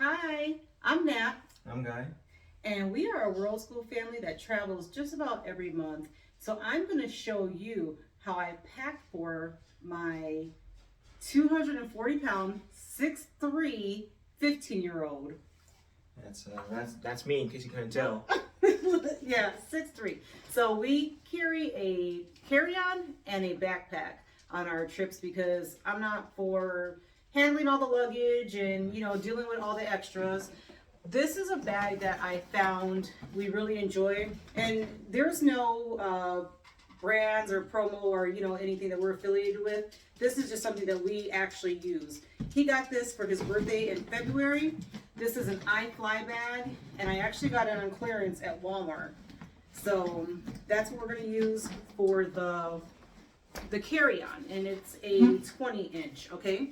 Hi, I'm Nat, I'm Guy. and we are a World School family that travels just about every month. So I'm going to show you how I pack for my 240-pound, 6'3", 15-year-old. That's me, in case you couldn't tell. Yeah, 6'3". So we carry a carry-on and a backpack on our trips because I'm not for handling all the luggage and dealing with all the extras. This is a bag that I found we really enjoy, and there's no brands or promo or anything that we're affiliated with. This is just something that we actually use. He got this for his birthday in February. This is an iFly bag, and I actually got it on clearance at Walmart. So that's what we're going to use for the carry-on, and it's a 20-inch. Okay,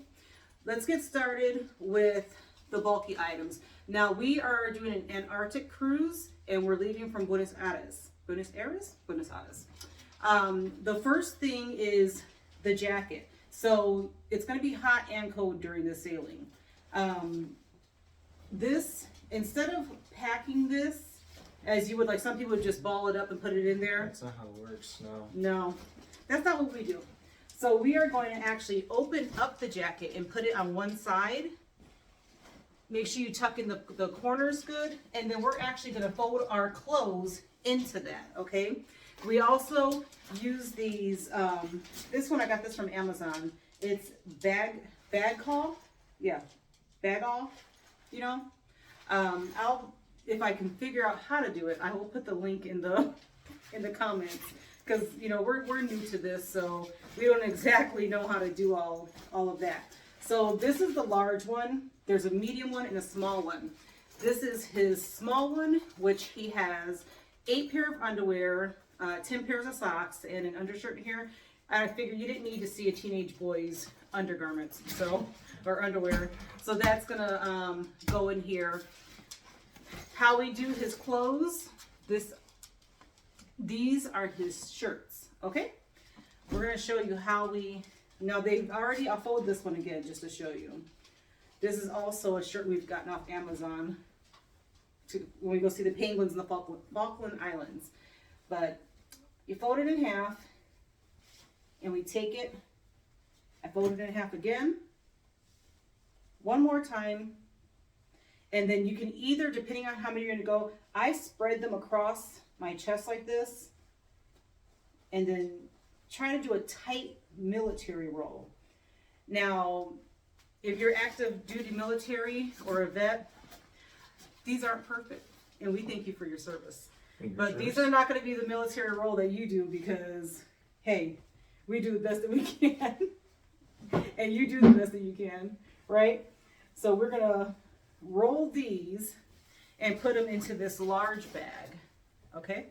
let's get started with the bulky items. Now we are doing an Antarctic cruise, and we're leaving from Buenos Aires. Buenos Aires. The first thing is the jacket. So it's going to be hot and cold during the sailing. This, instead of packing this as you would, like some people would just ball it up and put it in there. That's not how it works, no. No, that's not what we do. So we are going to actually open up the jacket and put it on one side. Make sure you tuck in the corners good, and then we're actually going to fold our clothes into that, okay? We also use these, this one, I got this from Amazon. It's bag haul. Yeah, bag haul, if I can figure out how to do it, I will put the link in the comments, because we're new to this, so we don't exactly know how to do all of that. So this is the large one. There's a medium one and a small one. This is his small one, which he has 8 pair of underwear, 10 pairs of socks, and an undershirt here. I figured you didn't need to see a teenage boy's undergarments, or underwear. So that's gonna go in here. How we do his clothes, these are his shirts, okay? We're gonna show you how I'll fold this one again just to show you. This is also a shirt we've gotten off Amazon when we go see the penguins in the Falkland Islands. But you fold it in half, and we take it, I fold it in half again, one more time, and then you can either, depending on how many you're gonna go, I spread them across my chest like this, and then try to do a tight military roll. Now, if you're active duty military or a vet, these aren't perfect, and we thank you for your service. But these are not going to be the military roll that you do, because, hey, we do the best that we can, and you do the best that you can, right? So we're going to roll these and put them into this large bag, okay?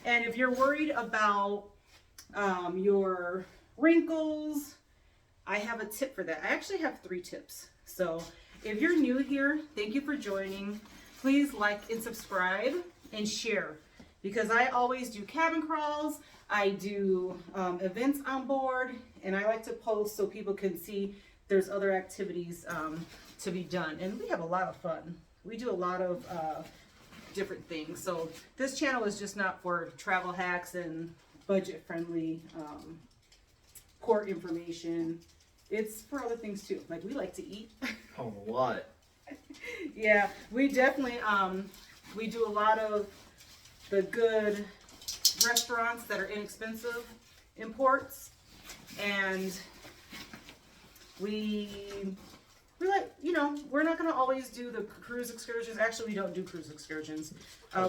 And if you're worried about your wrinkles, I have a tip for that. I actually have 3 tips. So if you're new here, thank you for joining. Please like and subscribe and share, because I always do cabin crawls. I do events on board, and I like to post so people can see there's other activities to be done. And we have a lot of fun. We do a lot of different things. So this channel is just not for travel hacks and budget-friendly port information. It's for other things too. Like, we like to eat. Oh, what? Yeah, we definitely we do a lot of the good restaurants that are inexpensive imports, and we like, we're not going to always do the cruise excursions. Actually, we don't do cruise excursions.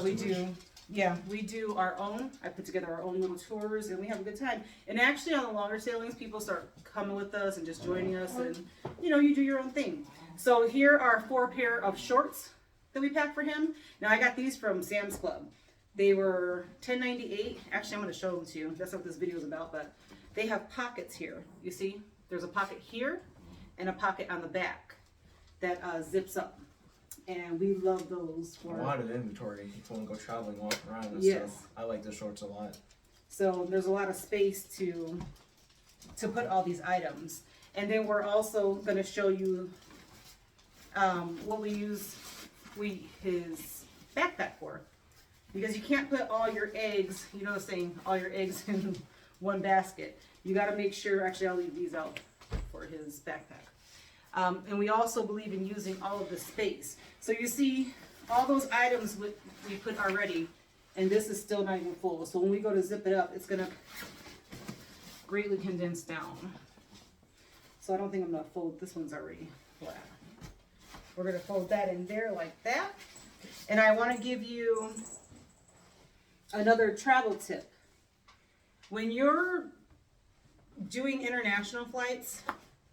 We do our own. I put together our own little tours, and we have a good time. And actually, on the longer sailings, people start coming with us and just joining us, and you do your own thing. So here are 4 pair of shorts that we packed for him. Now, I got these from Sam's Club. They were $10.98. Actually, I'm going to show them to you. That's what this video is about. But they have pockets here. You see, there's a pocket here and a pocket on the back that zips up. And we love those for a lot of inventory if you want to go traveling, walking around and yes. stuff. I like the shorts a lot. So there's a lot of space to put all these items. And then we're also going to show you what we use his backpack for. Because you can't put all your eggs, you know, saying all your eggs in one basket. You got to make sure, actually I'll leave these out for his backpack. And we also believe in using all of the space. So you see all those items we put already, and this is still not even full. So when we go to zip it up, it's going to greatly condense down. So I don't think I'm going to fold, this one's already flat. We're going to fold that in there like that. And I want to give you another travel tip. When you're doing international flights,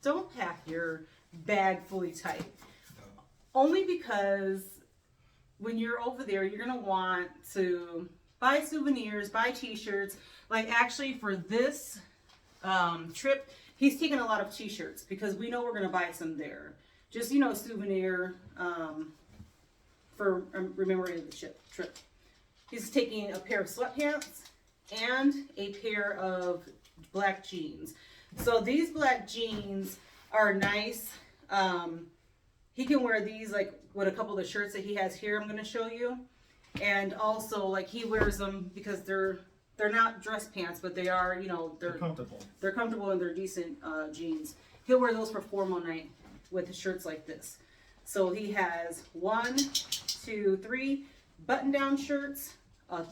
don't pack your bag fully tight. Only because when you're over there, you're going to want to buy souvenirs, buy t-shirts. Like actually for this trip, he's taking a lot of t-shirts because we know we're going to buy some there. Just, you know, souvenir for remembering the trip. He's taking a pair of sweatpants and a pair of black jeans. So these black jeans are nice. He can wear these like with a couple of the shirts that he has here I'm going to show you. And also like he wears them because they're not dress pants, but they are, you know, they're comfortable. They're comfortable and they're decent jeans. He'll wear those for formal night with shirts like this. So he has 1, 2, 3 button-down shirts, a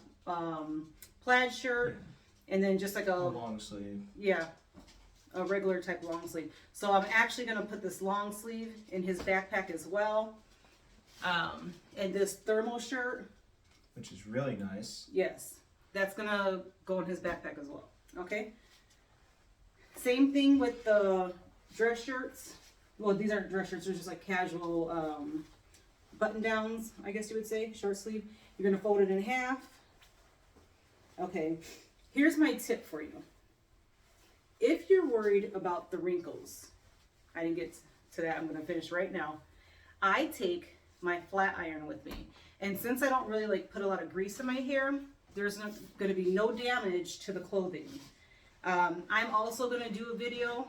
plaid shirt, and then just like a long sleeve. Yeah, a regular type long sleeve. So I'm actually going to put this long sleeve in his backpack as well. And this thermal shirt, which is really nice. Yes, that's going to go in his backpack as well. Okay. Same thing with the dress shirts. Well, these aren't dress shirts, they're just like casual button downs, I guess you would say, short sleeve. You're going to fold it in half. Okay, here's my tip for you. If you're worried about the wrinkles, I didn't get to that, I'm going to finish right now. I take my flat iron with me. And since I don't really like put a lot of grease in my hair, there's going to be no damage to the clothing. I'm also going to do a video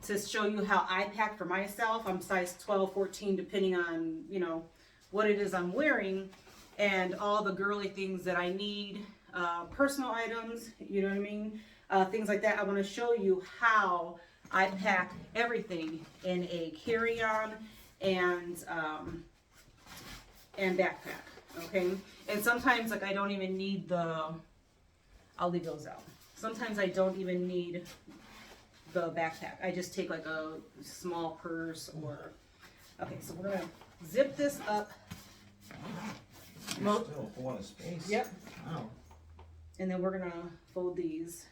to show you how I pack for myself. I'm size 12, 14, depending on, you know, what it is I'm wearing and all the girly things that I need, personal items, you know what I mean? Things like that. I want to show you how I pack everything in a carry-on and backpack, okay? And sometimes, like, I don't even need I'll leave those out. Sometimes I don't even need the backpack. I just take like a small purse or, okay, so we're gonna zip this up. Still a whole lot of space. Yep. Wow. And then we're gonna fold these.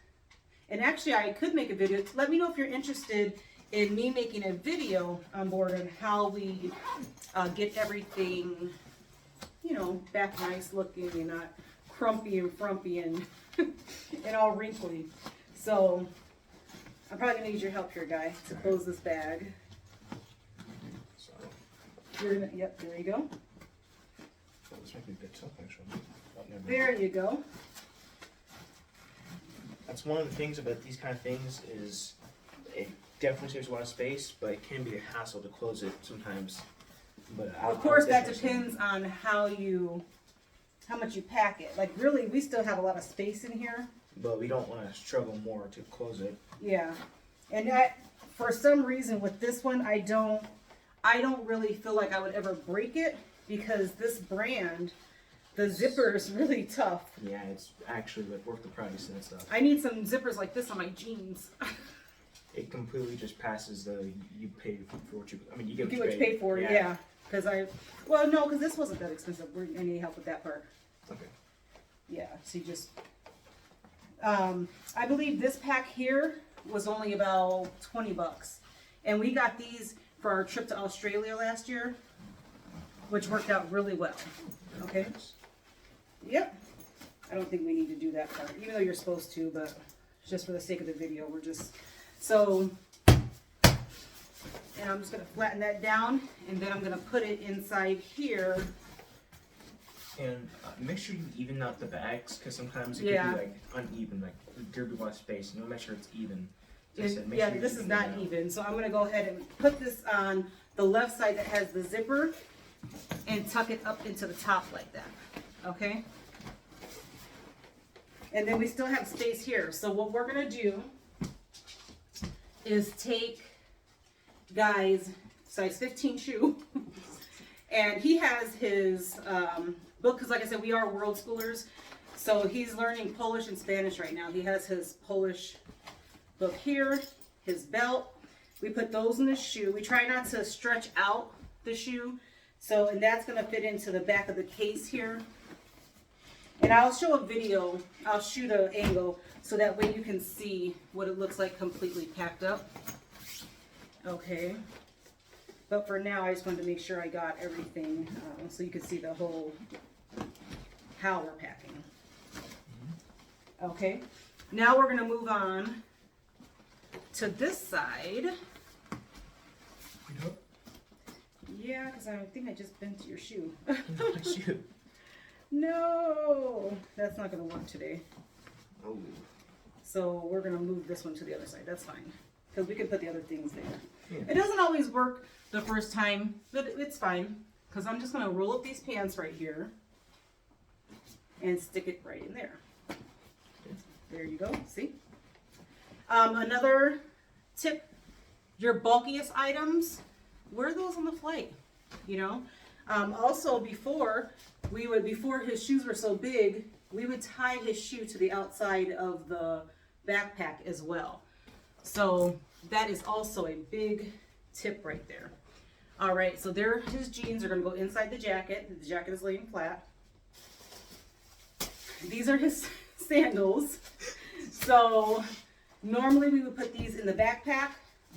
And actually I could make a video. Let me know if you're interested in me making a video on board on how we get everything, you know, back nice looking and not crumpy and frumpy and and all wrinkly. So I'm probably gonna need your help here, Guy, to close this bag. So, Yep, there you go. this might be a bit tough, actually. Oh, never mind. There you go. That's one of the things about these kind of things is it definitely saves a lot of space, but it can be a hassle to close it sometimes. But Of course, that depends on how much you pack it. Like really, we still have a lot of space in here. But we don't want to struggle more to close it. Yeah, and for some reason with this one, I don't really feel like I would ever break it because this brand, the zipper is really tough. Yeah, it's actually like worth the price and stuff. I need some zippers like this on my jeans. It completely just passes the you pay for what you. I mean, you get You get what you pay for, yeah. Because because this wasn't that expensive. I need help with that part. Okay. Yeah, so you just. I believe this pack here was only about $20, and we got these for our trip to Australia last year, which worked out really well. Okay. Yep. I don't think we need to do that part, even though you're supposed to, but just for the sake of the video, we're just so. And I'm just gonna flatten that down, and then I'm gonna put it inside here. And make sure you even out the bags, because sometimes it Yeah. can be like uneven, like there'll be a lot of space, and you'll make sure it's even. So I And said, make yeah, sure you this is even not it out. even, so I'm gonna go ahead and put this on the left side that has the zipper and tuck it up into the top like that, okay? And then we still have space here. So what we're gonna do is take Guy's size 15 shoe, and he has his book, because like I said, we are world schoolers, so he's learning Polish and Spanish right now. He has his Polish book here, his belt. We put those in the shoe. We try not to stretch out the shoe, so, and that's gonna fit into the back of the case here. And I'll show a video, I'll shoot an angle so that way you can see what it looks like completely packed up. Okay. But for now, I just wanted to make sure I got everything so you could see the whole, how we're packing. Okay. Now we're going to move on to this side. Yeah, because I think I just bent your shoe. My shoe. No, that's not going to work today. Oh. So we're going to move this one to the other side. That's fine. Because we can put the other things there. Yeah. It doesn't always work the first time, but it's fine. Because I'm just going to roll up these pants right here and stick it right in there. There you go. See? Another tip, your bulkiest items, wear those on the flight, you know? Also before his shoes were so big, we would tie his shoe to the outside of the backpack as well. So that is also a big tip right there. All right, so there, his jeans are gonna go inside the jacket. The jacket is laying flat. These are his sandals. So normally we would put these in the backpack,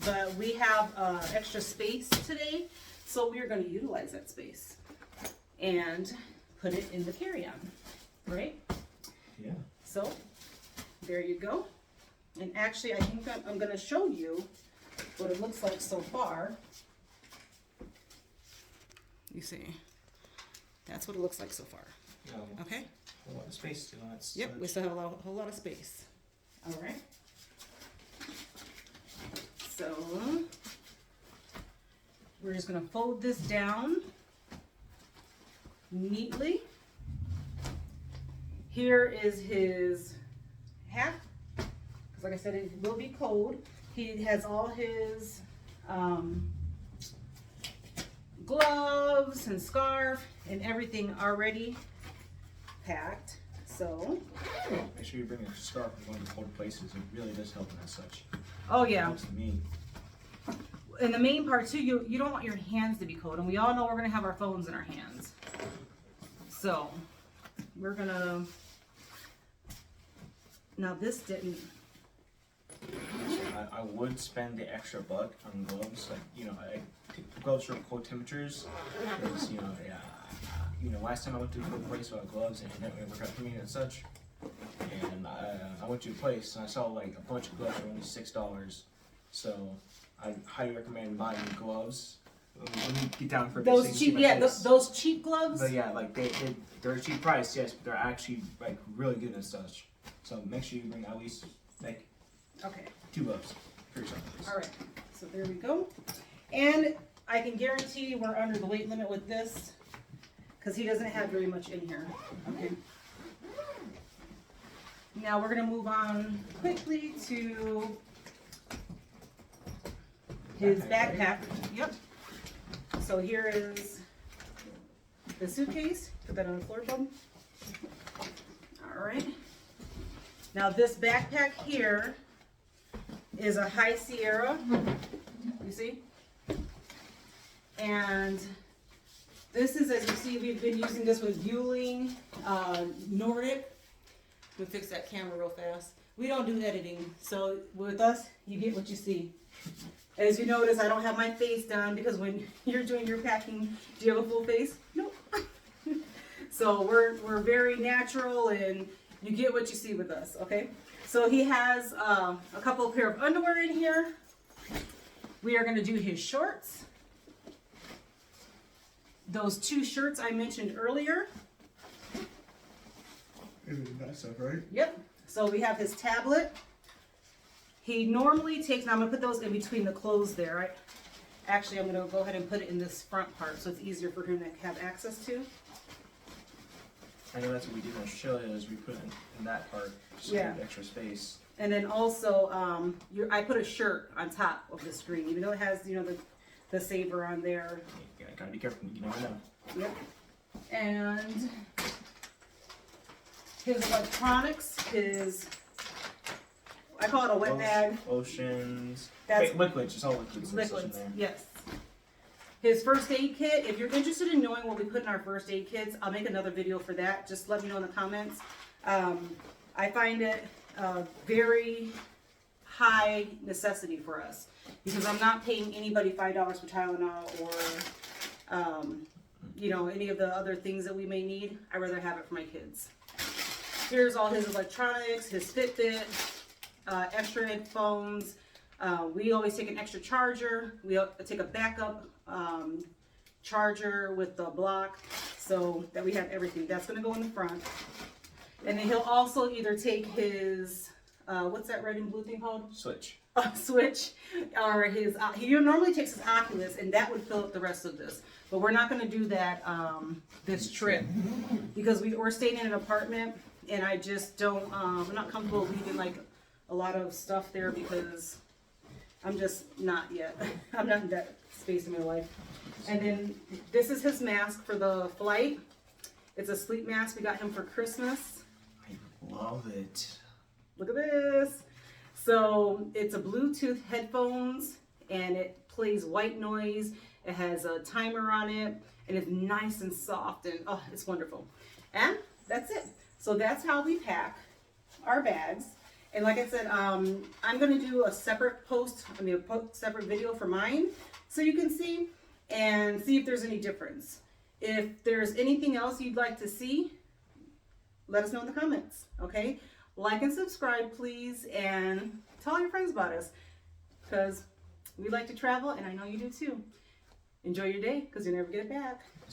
but we have extra space today. So we are gonna utilize that space and put it in the carry-on, right? Yeah. So there you go. And actually, I think I'm going to show you what it looks like so far. You see, that's what it looks like so far. Okay? A lot of space still. Yep, we still have a whole lot of space. All right. So we're just going to fold this down neatly. Here is his hat. Like I said, it will be cold. He has all his gloves and scarf and everything already packed. So make sure you bring a scarf in one of the cold places. It really does help as such. oh yeah. Helps to me. And the main part too, you don't want your hands to be cold, and we all know we're gonna have our phones in our hands. So we're gonna, now this didn't. I would spend the extra buck on gloves. Like, you know, I take gloves for cold temperatures. Because, last time I went to a cold place about gloves and it didn't really work out for me and such. And I went to a place and I saw like a bunch of gloves for only $6. So I highly recommend buying gloves. Let me get down for a bit so you Those can cheap, see my yeah, face. those cheap gloves. But yeah, like they're a cheap price, yes, but they're actually like really good and such. So make sure you bring at least like Okay. 2 gloves for yourself. All right. So there we go. And I can guarantee we're under the weight limit with this because he doesn't have very much in here. Okay. Now we're gonna move on quickly to his backpack. Yep. So here is the suitcase. Put that on the floor, bub. All right. Now this backpack here is a High Sierra, you see? And this is, as you see, we've been using this with Vueling, Nordic. We'll fix that camera real fast. We don't do editing, so with us, you get what you see. As you notice, I don't have my face done because when you're doing your packing, do you have a full face? Nope. So we're very natural, and you get what you see with us, okay? So he has a couple of pair of underwear in here. We are going to do his shorts. Those 2 shirts I mentioned earlier. That stuff, right? Yep. So we have his tablet. He normally takes, now I'm going to put those in between the clothes there, right? Actually, I'm gonna go ahead and put it in this front part so it's easier for him to have access to. I know that's what we did in Australia, is we put it in that part, just to Yeah. give extra space. And then also, I put a shirt on top of the screen, even though it has, the saver on there. You gotta be careful, you never know. Yep. And his electronics, I call it a wet bag. Lotions. That's Wait, liquids, it's all liquids. and such in liquids, there. yes. His first aid kit, if you're interested in knowing what we put in our first aid kits, I'll make another video for that. Just let me know in the comments. I find it a very high necessity for us because I'm not paying anybody $5 for Tylenol or, any of the other things that we may need. I'd rather have it for my kids. Here's all his electronics, his Fitbit, extra headphones. We always take an extra charger. We take a backup charger with the block so that we have everything. That's going to go in the front. And then he'll also either take his, what's that red and blue thing called? Switch. Switch, or his, he normally takes his Oculus, and that would fill up the rest of this. But we're not going to do that this trip because we're staying in an apartment, and I just don't, I'm not comfortable leaving like a lot of stuff there because I'm just not yet. I'm not in that space in my life. And then this is his mask for the flight. It's a sleep mask we got him for Christmas. I love it. Look at this. So it's a Bluetooth headphones and it plays white noise. It has a timer on it and it's nice and soft and oh, it's wonderful. And that's it. So that's how we pack our bags. And like I said, I'm going to do a separate separate video for mine so you can see and see if there's any difference. If there's anything else you'd like to see, let us know in the comments, okay? Like and subscribe, please, and tell all your friends about us because we like to travel, and I know you do too. Enjoy your day because you never get it back.